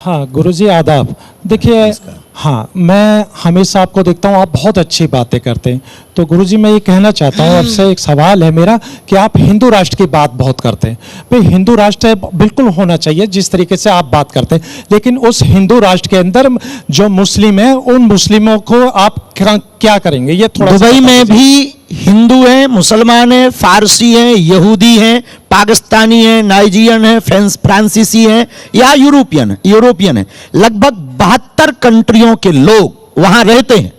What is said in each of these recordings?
हाँ गुरुजी आदाब। देखिए, हाँ मैं हमेशा आपको देखता हूँ, आप बहुत अच्छी बातें करते हैं। तो गुरुजी मैं ये कहना चाहता हूँ आपसे, एक सवाल है मेरा कि आप हिंदू राष्ट्र की बात बहुत करते हैं। भाई हिंदू राष्ट्र बिल्कुल होना चाहिए जिस तरीके से आप बात करते हैं, लेकिन उस हिंदू राष्ट्र के अंदर जो मुस्लिम है उन मुस्लिमों को आप क्या करेंगे? ये थोड़ा दुबई में भी हिंदू हैं, मुसलमान हैं, फारसी हैं, यहूदी हैं, पाकिस्तानी हैं, नाइजीरियन हैं, फ्रांसीसी हैं या यूरोपियन हैं। लगभग 72 कंट्रियों के लोग वहां रहते हैं,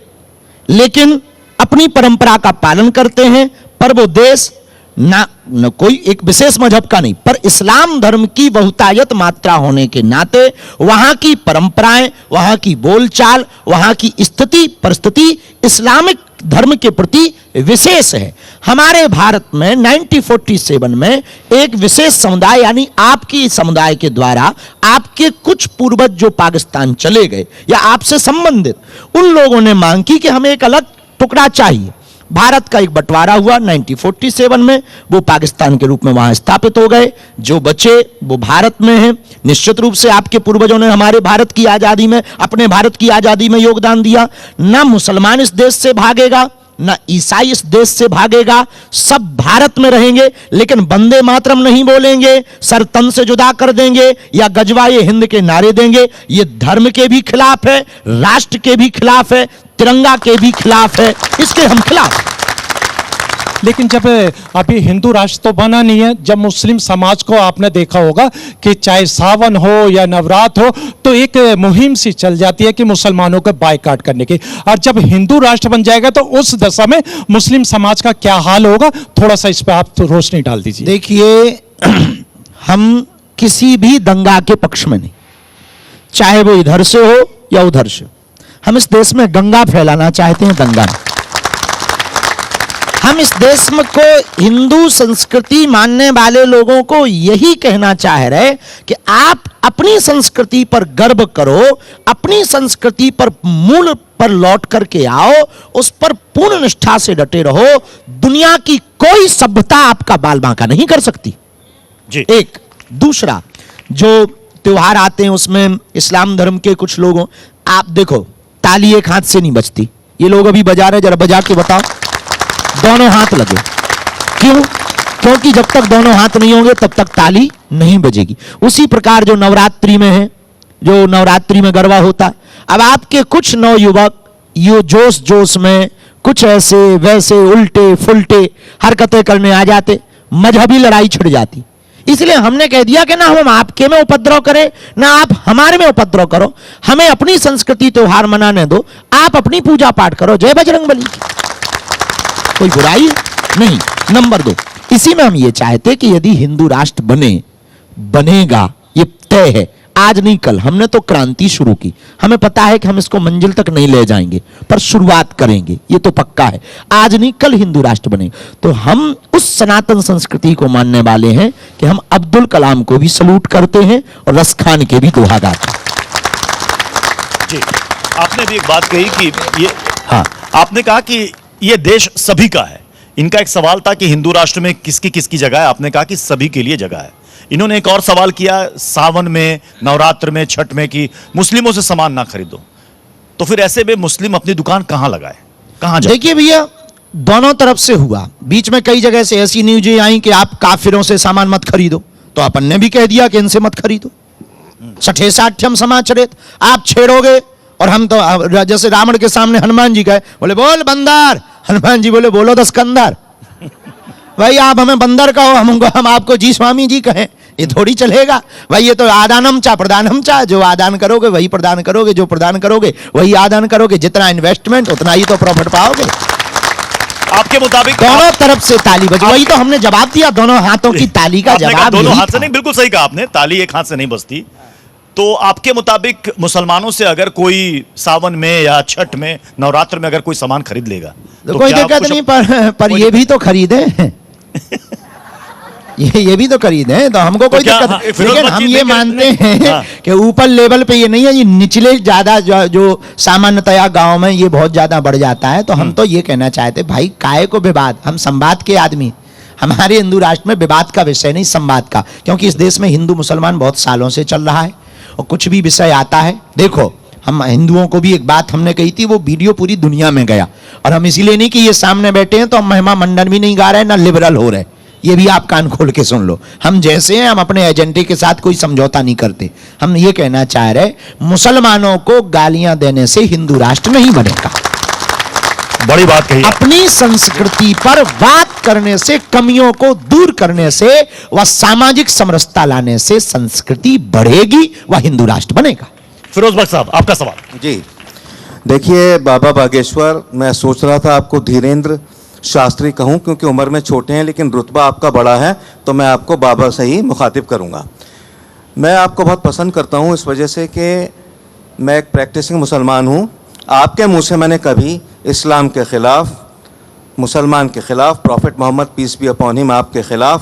लेकिन अपनी परंपरा का पालन करते हैं। पर वो देश न कोई एक विशेष मजहब का नहीं, पर इस्लाम धर्म की बहुतायत मात्रा होने के नाते वहां की परंपराएं, वहां की बोलचाल, वहां की स्थिति परिस्थिति इस्लामिक धर्म के प्रति विशेष है। हमारे भारत में 1947 में एक विशेष समुदाय यानी आपकी समुदाय के द्वारा आपके कुछ पूर्वज जो पाकिस्तान चले गए या आपसे संबंधित, उन लोगों ने मांग की कि हमें एक अलग टुकड़ा चाहिए। भारत का एक बंटवारा हुआ 1947 में, वो पाकिस्तान के रूप में वहां स्थापित हो गए। जो बचे वो भारत में हैं। निश्चित रूप से आपके पूर्वजों ने हमारे भारत की आजादी में, अपने भारत की आजादी में योगदान दिया। ना मुसलमान इस देश से भागेगा, ना ईसाई इस देश से भागेगा, सब भारत में रहेंगे। लेकिन वंदे मातरम नहीं बोलेंगे, सर तन से जुदा कर देंगे या गजवाए हिंद के नारे देंगे। ये धर्म के भी खिलाफ है, राष्ट्र के भी खिलाफ है, तिरंगा के भी खिलाफ है, इसके हम खिलाफ। लेकिन जब अभी हिंदू राष्ट्र तो बना नहीं है, जब मुस्लिम समाज को आपने देखा होगा कि चाहे सावन हो या नवरात्र हो तो एक मुहिम सी चल जाती है कि मुसलमानों को बायकॉट करने की। और जब हिंदू राष्ट्र बन जाएगा तो उस दशा में मुस्लिम समाज का क्या हाल होगा? थोड़ा सा इस पर आप तो रोशनी डाल दीजिए। देखिए, हम किसी भी दंगा के पक्ष में नहीं, चाहे वो इधर से हो या उधर से। हम इस देश में गंगा फैलाना चाहते हैं, दंगा नहीं। हम इस देश में को हिंदू संस्कृति मानने वाले लोगों को यही कहना चाह रहे कि आप अपनी संस्कृति पर गर्व करो, अपनी संस्कृति पर मूल पर लौट करके आओ, उस पर पूर्ण निष्ठा से डटे रहो। दुनिया की कोई सभ्यता आपका बाल बांका नहीं कर सकती जी। एक दूसरा, जो त्योहार आते हैं उसमें इस्लाम धर्म के कुछ लोगों, आप देखो ताली एक हाथ से नहीं बजती। ये लोग अभी बजा रहे, जरा बजा के बताओ, दोनों हाथ लगे। क्यों? क्योंकि जब तक दोनों हाथ नहीं होंगे तब तक ताली नहीं बजेगी। उसी प्रकार जो नवरात्रि में है, जो नवरात्रि में गरबा होता है, अब आपके कुछ नवयुवक यो जोश जोश में कुछ ऐसे वैसे उल्टे फुलटे हरकतें करने आ जाते, मजहबी लड़ाई छिड़ जाती। इसलिए हमने कह दिया कि ना हम आपके में उपद्रव करें, ना आप हमारे में उपद्रव करो। हमें अपनी संस्कृति त्योहार मनाने दो, आप अपनी पूजा पाठ करो। जय बजरंगबली की कोई बुराई नहीं। नंबर 2, इसी में हम ये चाहते कि यदि हिंदू राष्ट्र बनेगा, ये तय है, आज नहीं कल। हमने तो क्रांति शुरू की, हमें पता है कि हम इसको मंजिल तक नहीं ले जाएंगे, पर शुरुआत करेंगे, ये तो पक्का है। आज नहीं कल हिंदू राष्ट्र बनेगा। तो हम उस सनातन संस्कृति को मानने वाले हैं कि हम अब्दुल कलाम को भी सलूट करते हैं और रस खान के भी दोहा गाते हैं। जी, आपने भी एक बात कही कि ये, हाँ, आपने कहा कि ये देश सभी का है। इनका एक सवाल था कि हिंदू राष्ट्र में किसकी किसकी जगह है। आपने कहा कि सभी के लिए जगह है। इन्होंने एक और सवाल किया सावन में, नवरात्र में, छठ में कि मुस्लिमों से सामान ना खरीदो। तो फिर ऐसे में मुस्लिम अपनी दुकान कहां लगाए, कहां जाए? देखिए भैया, दोनों तरफ से हुआ। बीच में कई जगह से ऐसी न्यूज़ें आई कि आप काफिरों से सामान मत खरीदो, तो अपन ने भी कह दिया कि इनसे मत खरीदो। छठे साठ्यम समाचरित, आप छेड़ोगे और हम तो जैसे रावण के सामने हनुमान जी गए, बोले बोल बंदर, हनुमान जी बोले बोलो दस्कंदर। भाई आप हमें बंदर कहो, हम आपको जी स्वामी जी कहें, ये थोड़ी चलेगा भाई। ये तो आदानम चा प्रदानम चा, जो आदान करोगे वही प्रदान करोगे, जो प्रदान करोगे वही आदान करोगे। जितना इन्वेस्टमेंट उतना ही तो प्रॉफिट पाओगे। आपके मुताबिक दोनों तरफ से ताली बजी, वही तो हमने जवाब दिया, दोनों हाथों की ताली का जवाब। दोनों हाथ से नहीं, बिल्कुल सही कहा आपने, ताली एक हाथ से नहीं बजती। तो आपके मुताबिक मुसलमानों से अगर कोई सावन में या छठ में, नवरात्र में अगर कोई सामान खरीद लेगा तो कोई दिक्कत नहीं, पर ये भी तो खरीदे ये भी तो खरीदे, तो हमको कोई दिक्कत नहीं। लेकिन हम ये मानते हैं कि ऊपर लेवल पे ये नहीं है, ये निचले ज्यादा जो सामान्यतया गांव में ये बहुत ज्यादा बढ़ जाता है। तो हम तो ये कहना चाहते भाई, काय को विवाद, हम संवाद के आदमी। हमारे हिंदू राष्ट्र में विवाद का विषय नहीं, संवाद का। क्योंकि इस देश में हिंदू मुसलमान बहुत सालों से चल रहा है और कुछ भी विषय आता है, देखो हम हिंदुओं को भी एक बात हमने कही थी, वो वीडियो पूरी दुनिया में गया, और हम इसीलिए नहीं कि ये सामने बैठे हैं तो हम महिमा मंडन भी नहीं गा रहे हैं, ना लिबरल हो रहे, ये भी आप कान खोल के सुन लो। हम जैसे हैं, हम अपने एजेंडे के साथ कोई समझौता नहीं करते। हम ये कहना चाह रहे, मुसलमानों को गालियां देने से हिंदू राष्ट्र नहीं बनेगा। बड़ी बात कही। अपनी संस्कृति पर बात करने से, कमियों को दूर करने से व सामाजिक समरसता लाने से संस्कृति बढ़ेगी व हिंदू राष्ट्र बनेगा। फिरोज बख्श साहब, आपका सवाल। जी देखिए बाबा बागेश्वर, मैं सोच रहा था आपको धीरेन्द्र शास्त्री कहूं क्योंकि उम्र में छोटे हैं, लेकिन रुतबा आपका बड़ा है तो मैं आपको बाबा से ही मुखातिब करूंगा। मैं आपको बहुत पसंद करता हूं इस वजह से कि मैं एक प्रैक्टिसिंग मुसलमान हूं। आपके मुंह से मैंने कभी इस्लाम के ख़िलाफ़, मुसलमान के ख़िलाफ़, prophet Mohammed peace be upon him आपके ख़िलाफ़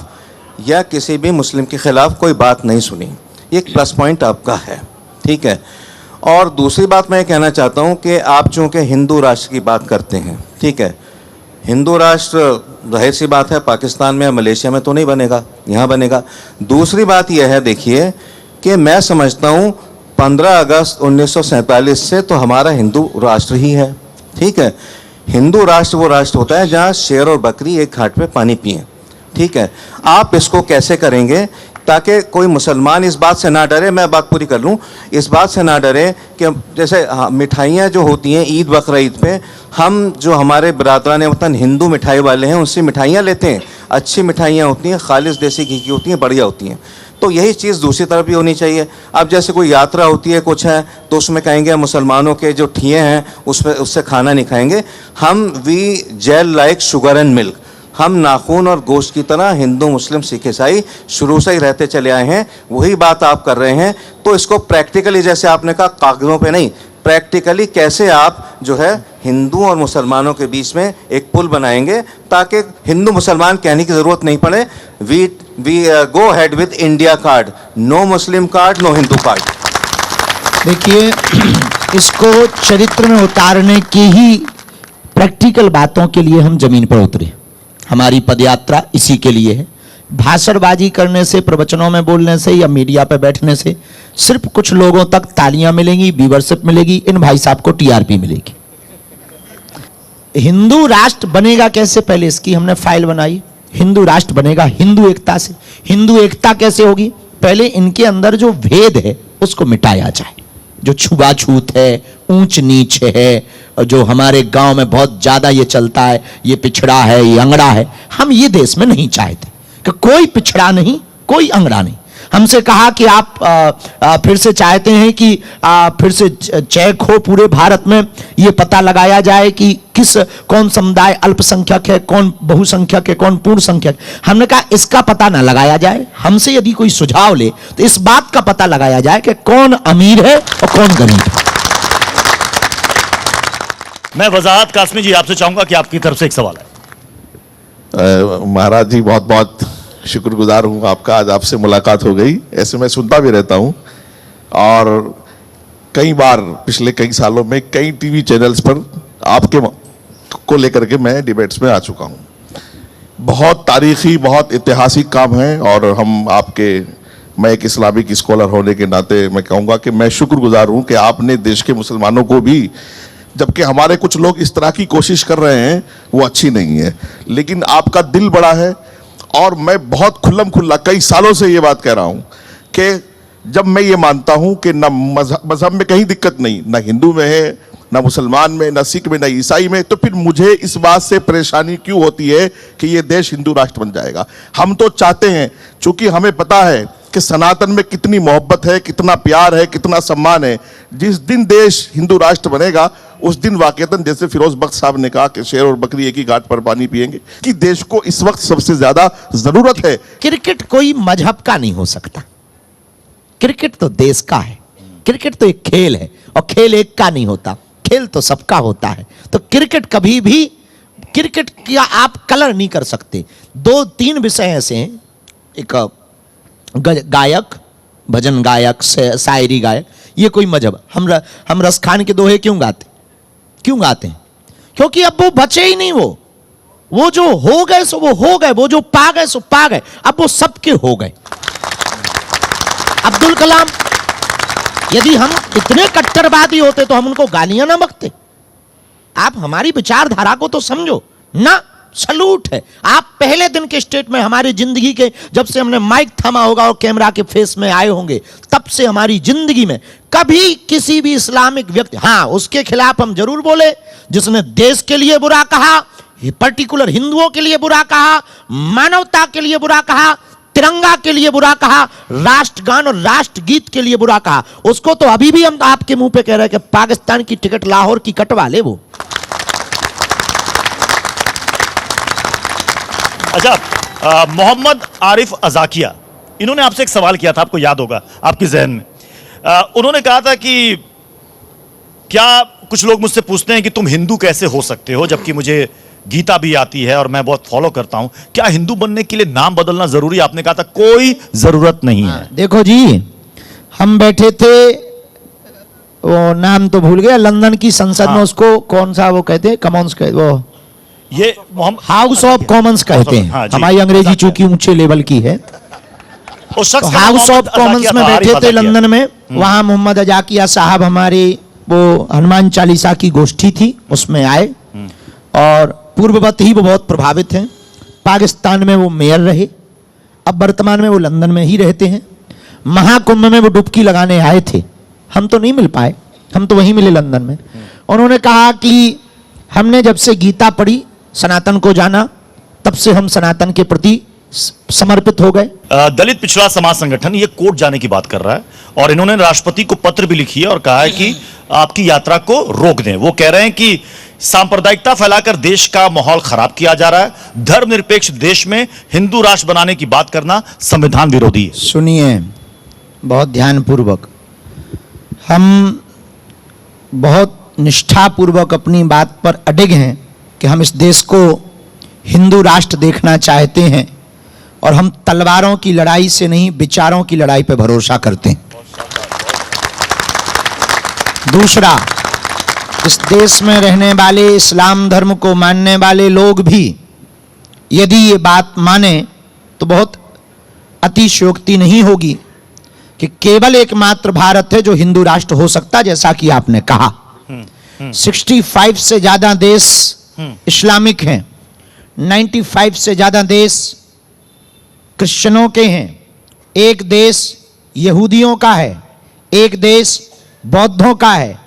या किसी भी मुस्लिम के ख़िलाफ़ कोई बात नहीं सुनी। ये एक प्लस पॉइंट आपका है, ठीक है। और दूसरी बात मैं कहना चाहता हूँ कि आप चूँकि हिंदू राष्ट्र की बात करते हैं, ठीक है, हिंदू राष्ट्र जाहिर सी बात है पाकिस्तान में, मलेशिया में तो नहीं बनेगा, यहाँ बनेगा। दूसरी बात यह है, देखिए कि मैं समझता हूँ 15 अगस्त 1947 से तो हमारा हिंदू राष्ट्र ही है, ठीक है। हिंदू राष्ट्र वो राष्ट्र होता है जहाँ शेर और बकरी एक घाट पे पानी पिए, ठीक है। आप इसको कैसे करेंगे ताकि कोई मुसलमान इस बात से ना डरे, मैं बात पूरी कर लूँ, इस बात से ना डरे कि जैसे मिठाइयाँ जो होती हैं ईद बकरा ईद पे, हम जो हमारे बरादरान वतन हिंदू मिठाई वाले हैं उनसे मिठाइयाँ लेते हैं, अच्छी मिठाइयाँ होती हैं, खालिश देसी घी की होती हैं, बढ़िया होती हैं। तो यही चीज़ दूसरी तरफ भी होनी चाहिए। अब जैसे कोई यात्रा होती है कुछ है तो उसमें कहेंगे मुसलमानों के जो ठिये हैं उससे खाना नहीं खाएंगे। हम we gel like sugar and milk, हम नाखून और गोश्त की तरह हिंदू मुस्लिम सिख ईसाई शुरू से ही रहते चले आए हैं, वही बात आप कर रहे हैं। तो इसको प्रैक्टिकली, जैसे आपने कहा कागज़ों पे नहीं, प्रैक्टिकली कैसे आप जो है हिंदू और मुसलमानों के बीच में एक पुल बनाएंगे ताकि हिंदू मुसलमान कहने की ज़रूरत नहीं पड़े, we go ahead with India card, no Muslim card, no Hindu card. देखिए, इसको चरित्र में उतारने की ही प्रैक्टिकल बातों के लिए हम जमीन पर उतरे। हमारी पदयात्रा इसी के लिए है। भाषणबाजी करने से, प्रवचनों में बोलने से या मीडिया पर बैठने से सिर्फ कुछ लोगों तक तालियां मिलेंगी, व्यूवरशिप मिलेगी, इन भाई साहब को टीआरपी मिलेगी। हिंदू राष्ट्र बनेगा कैसे, पहले इसकी हमने फाइल बनाई। हिंदू राष्ट्र बनेगा हिंदू एकता से। हिंदू एकता कैसे होगी, पहले इनके अंदर जो भेद है उसको मिटाया जाए। जो छुआछूत है, ऊंच नीच है, जो हमारे गांव में बहुत ज्यादा ये चलता है, ये पिछड़ा है, ये अंगड़ा है, हम ये देश में नहीं चाहते कि कोई पिछड़ा नहीं, कोई अंगड़ा नहीं। हमसे कहा कि आप फिर से चाहते हैं कि फिर से चेक हो पूरे भारत में, ये पता लगाया जाए कि कौन समुदाय अल्पसंख्यक है, कौन बहुसंख्यक है, कौन पूर्ण संख्यक। हमने कहा इसका पता ना लगाया जाए, हमसे यदि कोई सुझाव ले तो इस बात का पता लगाया जाए कि कौन अमीर है और कौन गरीब है। मैं वजाहत कासमी जी आपसे चाहूंगा कि आपकी तरफ से एक सवाल है। महाराज जी, बहुत बहुत शुक्रगुजार हूँ आपका, आज आपसे मुलाकात हो गई। ऐसे मैं सुनता भी रहता हूँ और कई बार पिछले कई सालों में कई टीवी चैनल्स पर आपके को लेकर के मैं डिबेट्स में आ चुका हूँ। बहुत तारीखी, बहुत ऐतिहासिक काम है और हम आपके, मैं एक इस्लामिक स्कॉलर होने के नाते मैं कहूँगा कि मैं शुक्रगुजार हूँ कि आपने देश के मुसलमानों को भी, जबकि हमारे कुछ लोग इस तरह की कोशिश कर रहे हैं वो अच्छी नहीं है, लेकिन आपका दिल बड़ा है। और मैं बहुत खुल्लम खुल्ला कई सालों से ये बात कह रहा हूँ कि जब मैं ये मानता हूँ कि न मजहब में कहीं दिक्कत नहीं, ना हिंदू में है, ना मुसलमान में, ना सिख में, ना ईसाई में, तो फिर मुझे इस बात से परेशानी क्यों होती है कि ये देश हिंदू राष्ट्र बन जाएगा। हम तो चाहते हैं, चूंकि हमें पता है कि सनातन में कितनी मोहब्बत है, कितना प्यार है, कितना सम्मान है। जिस दिन देश हिंदू राष्ट्र बनेगा उस दिन वाकईतन, जैसे फिरोज बख्श साहब ने कहा कि शेर और बकरी एक ही घाट पर पानी पिएंगे, कि देश को इस वक्त सबसे ज्यादा जरूरत है। क्रिकेट कोई मजहब का नहीं हो सकता, क्रिकेट तो देश का है। क्रिकेट तो एक खेल है और खेल एक का नहीं होता, खेल तो सबका होता है। तो क्रिकेट कभी भी, क्रिकेट का आप कलर नहीं कर सकते। 2-3 विषय ऐसे हैं, एक गायक, भजन गायक, शायरी गायक, ये कोई मजहब। हम रस खान के दोहे क्यों गाते हैं? क्योंकि अब वो बचे ही नहीं। वो जो हो गए सो वो हो गए, वो जो पा गए सो पा गए, अब वो सबके हो गए। अब्दुल कलाम यदि हम इतने कट्टरवादी होते तो हम उनको गालियां ना बकते। आप हमारी विचारधारा को तो समझो ना। सलूट है। आप पहले दिन के स्टेट में हमारी जिंदगी के, जब से हमने माइक थामा होगा और कैमरा के फेस में आए होंगे, तब से हमारी जिंदगी में कभी किसी भी इस्लामिक व्यक्ति, हाँ उसके खिलाफ हम जरूर बोले जिसने देश के लिए बुरा कहा, पर्टिकुलर हिंदुओं के लिए बुरा कहा, मानवता के लिए बुरा कहा, तिरंगा के लिए बुरा कहा, राष्ट्रगान और राष्ट्रगीत के लिए बुरा कहा, उसको तो अभी भी हम आपके मुंह पे कह रहे हैं कि पाकिस्तान की टिकट लाहौर की कटवा ले वो। अच्छा, मोहम्मद आरिफ अजाकिया, इन्होंने आपसे एक सवाल किया था, आपको याद होगा आपके जहन में। उन्होंने कहा था कि क्या, कुछ लोग मुझसे पूछते हैं कि तुम हिंदू कैसे हो सकते हो, जबकि मुझे गीता भी आती है और मैं बहुत फॉलो करता हूं, क्या हिंदू बनने के लिए नाम बदलना जरूरी? आपने कहा था कोई जरूरत नहीं है। देखो जी, हम बैठे थे, वो नाम तो भूल गया, लंदन की संसद में उसको कौन सा वो कहते हैं, कॉमन्स कहते, वो ये हाउस ऑफ कॉमन्स कहते हैं। हाँ, हमारी अंग्रेजी चूंकि ऊंचे लेवल की है, उस शख्स तो हाउस ऑफ कॉमन्स में बैठे थे लंदन में। वहां मोहम्मद अजाकिया साहब, हमारे वो हनुमान चालीसा की गोष्ठी थी, उसमें आए और पूर्ववत ही वो बहुत प्रभावित हैं। पाकिस्तान में वो मेयर रहे, अब वर्तमान में वो लंदन में ही रहते हैं। महाकुंभ में वो डुबकी लगाने आए थे, हम तो नहीं मिल पाए, हम तो वहीं मिले लंदन में। उन्होंने कहा कि हमने जब से गीता पढ़ी, सनातन को जाना, तब से हम सनातन के प्रति समर्पित हो गए। दलित पिछड़ा समाज संगठन ये कोर्ट जाने की बात कर रहा है और इन्होंने राष्ट्रपति को पत्र भी लिखी है और कहा है कि आपकी यात्रा को रोक दें। वो कह रहे हैं कि सांप्रदायिकता फैलाकर देश का माहौल खराब किया जा रहा है, धर्मनिरपेक्ष देश में हिंदू राष्ट्र बनाने की बात करना संविधान विरोधी है। सुनिए बहुत ध्यानपूर्वक, हम बहुत निष्ठापूर्वक अपनी बात पर अडिग हैं कि हम इस देश को हिंदू राष्ट्र देखना चाहते हैं और हम तलवारों की लड़ाई से नहीं, विचारों की लड़ाई पर भरोसा करते हैं। दूसरा, इस देश में रहने वाले इस्लाम धर्म को मानने वाले लोग भी यदि ये बात माने तो बहुत अतिशयोक्ति नहीं होगी कि केवल एकमात्र भारत है जो हिंदू राष्ट्र हो सकता, जैसा कि आपने कहा। 65 से ज्यादा देश इस्लामिक हैं, 95 से ज्यादा देश क्रिश्चियनों के हैं, एक देश यहूदियों का है, एक देश बौद्धों का है।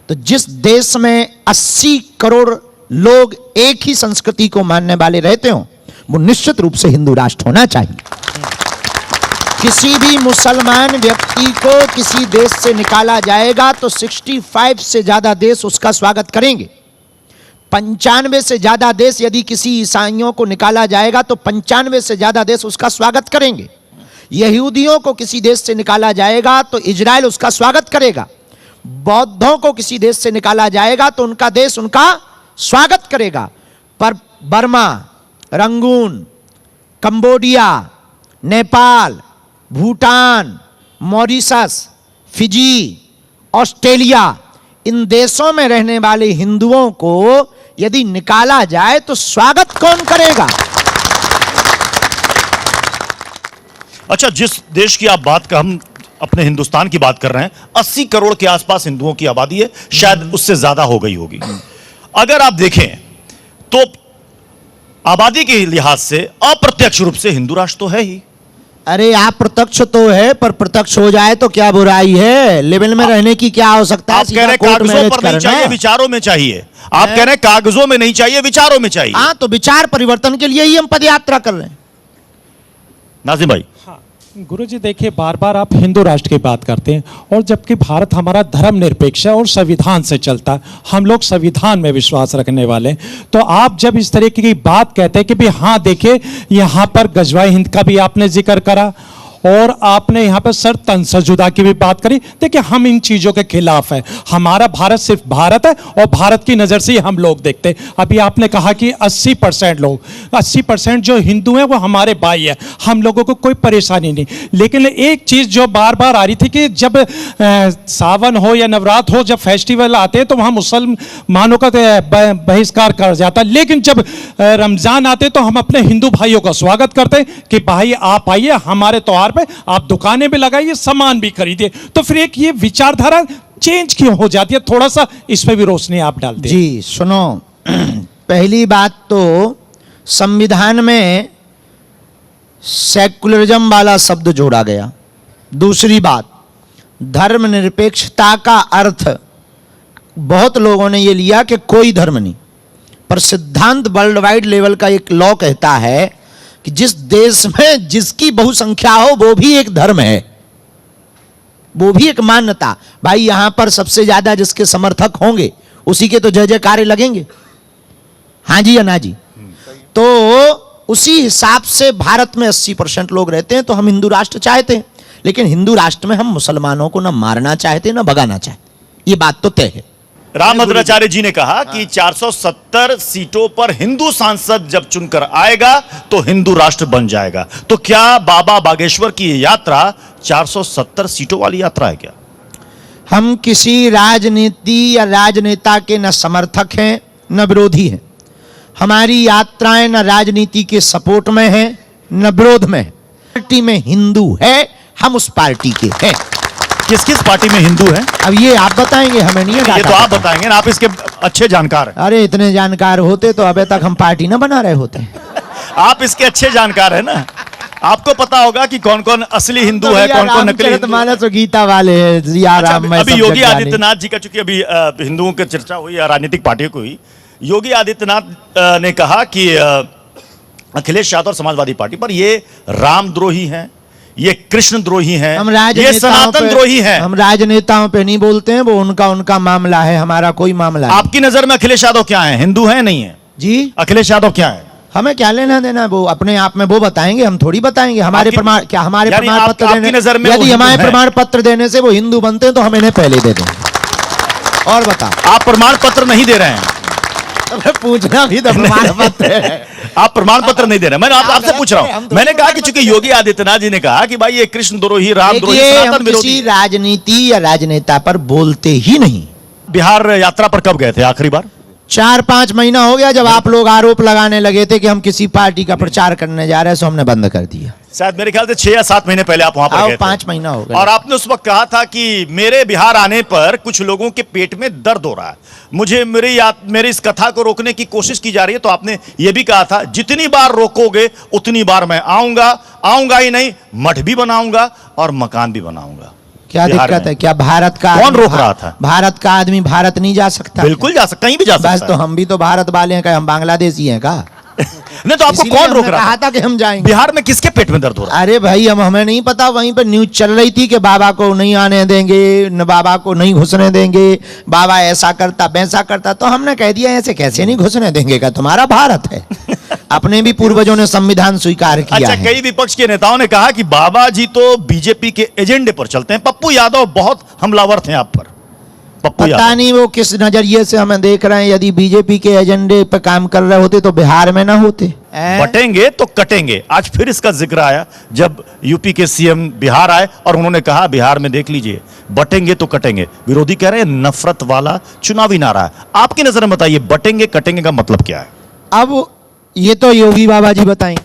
तो जिस देश में 80 करोड़ लोग एक ही संस्कृति को मानने वाले रहते हो, वो निश्चित रूप से हिंदू राष्ट्र होना चाहिए। किसी भी मुसलमान व्यक्ति को किसी देश से निकाला जाएगा तो 65 से ज्यादा देश उसका स्वागत करेंगे। 95 से ज्यादा देश यदि किसी ईसाइयों को निकाला जाएगा तो 95 से ज्यादा देश उसका स्वागत करेंगे। यहूदियों को किसी देश से निकाला जाएगा तो इजराइल उसका स्वागत करेगा। बौद्धों को किसी देश से निकाला जाएगा तो उनका देश उनका स्वागत करेगा। पर Burma, Rangoon, Cambodia, Nepal, Bhutan, Mauritius, Fiji, Australia, इन देशों में रहने वाले हिंदुओं को यदि निकाला जाए तो स्वागत कौन करेगा? अच्छा, जिस देश की आप बात कर, हम अपने हिंदुस्तान की बात कर रहे हैं, 80 करोड़ के आसपास हिंदुओं की आबादी है, शायद उससे ज्यादा हो गई होगी। अगर आप देखें तो आबादी के लिहाज से अप्रत्यक्ष रूप से हिंदू राष्ट्र तो है ही। अरे आप प्रत्यक्ष तो है, पर प्रत्यक्ष हो जाए तो क्या बुराई है? लेवल में रहने की क्या आवश्यकता है? आप कह रहे कागजों पर नहीं चाहिए, विचारों में चाहिए। आप कह रहे कागजों में नहीं चाहिए, विचारों में चाहिए। हाँ, तो विचार परिवर्तन के लिए ही हम पद यात्रा कर रहे हैं। नाजिम भाई, गुरुजी देखिए, बार बार आप हिंदू राष्ट्र की बात करते हैं और जबकि भारत हमारा धर्मनिरपेक्ष है और संविधान से चलता है, हम लोग संविधान में विश्वास रखने वाले हैं। तो आप जब इस तरीके की बात कहते हैं कि भाई हाँ देखिए, यहाँ पर गजवाए हिंद का भी आपने जिक्र करा और आपने यहाँ पर सर तंसजुदा की भी बात करी। देखिए, हम इन चीज़ों के खिलाफ है। हमारा भारत सिर्फ भारत है और भारत की नज़र से ही हम लोग देखते हैं। अभी आपने कहा कि 80% लोग, 80% जो हिंदू हैं वो हमारे भाई है, हम लोगों को कोई परेशानी नहीं। लेकिन एक चीज़ जो बार बार आ रही थी कि जब सावन हो या नवरात्र हो, जब फेस्टिवल आते हैं तो वहाँ मुसलमानों का बहिष्कार कर जाता है, लेकिन जब रमज़ान आते तो हम अपने हिंदू भाइयों का स्वागत करते हैं कि भाई आप आइए, हमारे त्यौहार आधार पे आप दुकानें भी लगाइए, सामान भी खरीदिए। तो फिर एक ये विचारधारा चेंज क्यों हो जाती है? थोड़ा सा इस पे भी रोशनी आप डाल दें। जी सुनो, पहली बात तो संविधान में सेकुलरिज्म वाला शब्द जोड़ा गया। दूसरी बात, धर्मनिरपेक्षता का अर्थ बहुत लोगों ने ये लिया कि कोई धर्म नहीं, पर सिद्धांत वर्ल्ड वाइड लेवल का एक लॉ कहता है कि जिस देश में जिसकी बहुसंख्या हो वो भी एक धर्म है, वो भी एक मान्यता। भाई यहां पर सबसे ज्यादा जिसके समर्थक होंगे उसी के तो जय जयकारे लगेंगे, हाँ जी या ना जी। तो उसी हिसाब से भारत में 80% लोग रहते हैं, तो हम हिंदू राष्ट्र चाहते हैं, लेकिन हिंदू राष्ट्र में हम मुसलमानों को ना मारना चाहते ना भगाना चाहते, ये बात तो तय है। रामभद्राचार्य जी ने कहा कि 470 सीटों पर हिंदू सांसद जब चुनकर आएगा तो हिंदू राष्ट्र बन जाएगा। तो क्या बाबा बागेश्वर की ये यात्रा 470 सीटों वाली यात्रा है क्या? हम किसी राजनीति या राजनेता के न समर्थक हैं न विरोधी हैं। हमारी यात्राएं न राजनीति के सपोर्ट में है न विरोध में है। पार्टी में हिंदू है, हम उस पार्टी के हैं। किस किस पार्टी में हिंदू हैं? अब ये आप बताएंगे, हमें नहीं है। ये तो आप बताएंगे ना, आप इसके अच्छे जानकार हैं। अरे इतने जानकार होते तो अभी तक हम पार्टी ना बना रहे होते। आप इसके अच्छे जानकार हैं ना, आपको पता होगा कि कौन कौन असली हिंदू है, कौन कौन नकली हिंदू है। मानस और गीता वाले हैं यार। अच्छा, अभी योगी आदित्यनाथ जी का, चूंकि अभी हिंदुओं की चर्चा हुई, राजनीतिक पार्टियों को हुई, योगी आदित्यनाथ ने कहा कि अखिलेश यादव और समाजवादी पार्टी पर ये रामद्रोही हैं, ये कृष्ण द्रोही हैं, हम ये सनातन द्रोही हैं। हम राजनेताओं पे नहीं बोलते हैं, वो उनका मामला है, हमारा कोई मामला नहीं। आपकी नजर में अखिलेश यादव क्या है, हिंदू है नहीं है? जी अखिलेश यादव क्या है? हमें क्या लेना देना, वो अपने आप में वो बताएंगे, हम थोड़ी बताएंगे। हमारे प्रमाण क्या, हमारे यानी प्रमाण पत्र आपकी नजर में वो यदि हिंदू हमारे है? प्रमाण पत्र देने से वो हिंदू बनते हैं तो हम इन्हें पहले दे देंगे। और बता, आप प्रमाण पत्र नहीं दे रहे हैं? पूछना भी तो प्रमाण पत्र है। आप प्रमाण पत्र नहीं दे रहे। मैं आपसे पूछ रहा हूं, मैंने कहा कि चूंकि योगी आदित्यनाथ जी ने कहा कि भाई ये कृष्ण द्रोही, राम द्रोही, सनातन हम विरोधी। किसी राजनीति या राजनेता पर बोलते ही नहीं। बिहार यात्रा पर कब गए थे आखिरी बार? 4-5 महीना हो गया, जब आप लोग आरोप लगाने लगे थे कि हम किसी पार्टी का प्रचार करने जा रहे हैं, सो हमने बंद कर दिया। शायद मेरे ख्याल से 6 या 7 महीने पहले आप वहां पर गए थे। 5 महीना हो गया। और आपने उस वक्त कहा था कि मेरे बिहार आने पर कुछ लोगों के पेट में दर्द हो रहा है, मुझे मेरी इस कथा को रोकने की कोशिश की जा रही है। तो आपने यह भी कहा था, जितनी बार रोकोगे उतनी बार मैं आऊंगा ही नहीं, मठ भी बनाऊंगा और मकान भी बनाऊंगा। क्या दिक्कत है? क्या भारत का कौन रोक रहा था? भारत का आदमी भारत नहीं जा सकता? बिल्कुल जा सकता, कहीं भी जा सकता। बस तो हम भी तो भारत वाले हैं, क्या हम बांग्लादेशी हैं का? नहीं तो आपको कौन रोक रहा था कि हम जाएंगे? बिहार में किसके पेट में दर्द हो रहा है? अरे भाई हमें नहीं पता, वहीं पर न्यूज चल रही थी कि बाबा को नहीं आने देंगे, न बाबा को नहीं घुसने देंगे, बाबा ऐसा करता वैसा करता। तो हमने कह दिया ऐसे कैसे नहीं घुसने देंगे, का तुम्हारा भारत है। अपने भी पूर्वजों ने संविधान स्वीकार किया अच्छा, है। कई विपक्ष के नेताओं ने कहा कि बाबा जी तो बीजेपी के एजेंडे पर चलते हैं, पप्पू यादव बहुत हमलावर थे आप पर। पप्पू पता यादव नहीं वो किस नजरिए से हमें देख रहे हैं। यदि बीजेपी के एजेंडे पर काम कर रहे होते तो बिहार में ना होते। बटेंगे तो कटेंगे। आज फिर इसका जिक्र आया जब यूपी के सीएम बिहार आए और उन्होंने कहा बिहार में देख लीजिए, बटेंगे तो कटेंगे। विरोधी कह रहे हैं नफरत वाला चुनावी नारा है। आपकी नजर में बताइए, बटेंगे कटेंगे का मतलब क्या है? अब ये तो योगी बाबा जी बताएं।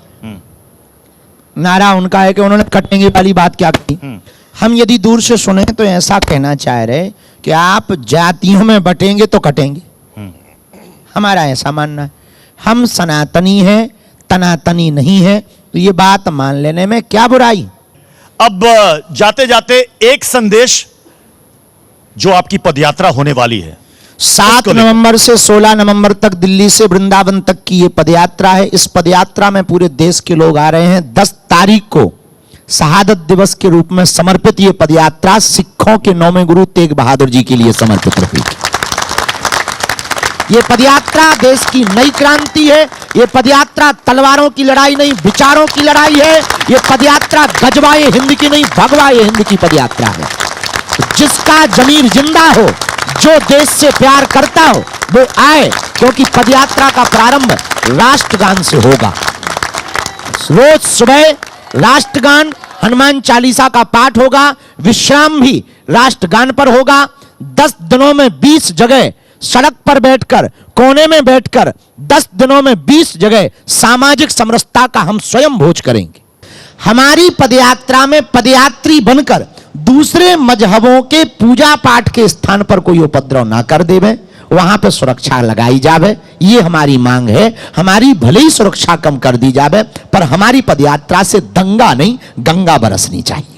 नारा उनका है कि उन्होंने कटेंगे वाली बात क्या की। हम यदि दूर से सुने तो ऐसा कहना चाह रहे कि आप जातियों में बटेंगे तो कटेंगे। हमारा ऐसा मानना है, हम सनातनी हैं, तनातनी नहीं है, तो ये बात मान लेने में क्या बुराई। अब जाते जाते एक संदेश, जो आपकी पदयात्रा होने वाली है 7 नवंबर से 16 नवंबर तक दिल्ली से वृंदावन तक की ये पदयात्रा है। इस पदयात्रा में पूरे देश के लोग आ रहे हैं। 10 तारीख को शहादत दिवस के रूप में समर्पित ये पदयात्रा सिखों के 9वें गुरु तेग बहादुर जी के लिए समर्पित रही। ये पदयात्रा देश की नई क्रांति है। ये पदयात्रा तलवारों की लड़ाई नहीं, विचारों की लड़ाई है। ये पदयात्रा गजवाए हिंद की नहीं, भगवाए हिंद की पदयात्रा है। जिसका जमीर जिंदा हो, जो देश से प्यार करता हो, वो आए, क्योंकि पदयात्रा का प्रारंभ राष्ट्रगान से होगा। रोज सुबह राष्ट्रगान, हनुमान चालीसा का पाठ होगा। विश्राम भी राष्ट्रगान पर होगा। 10 दिनों में 20 जगह सड़क पर बैठकर, कोने में बैठकर 10 दिनों में 20 जगह सामाजिक समरसता का हम स्वयं भोज करेंगे। हमारी पदयात्रा में पदयात्री बनकर दूसरे मजहबों के पूजा पाठ के स्थान पर कोई उपद्रव ना कर देवे, वहां पर सुरक्षा लगाई जावे, ये हमारी मांग है। हमारी भले ही सुरक्षा कम कर दी जावे, पर हमारी पदयात्रा से दंगा नहीं गंगा बरसनी चाहिए।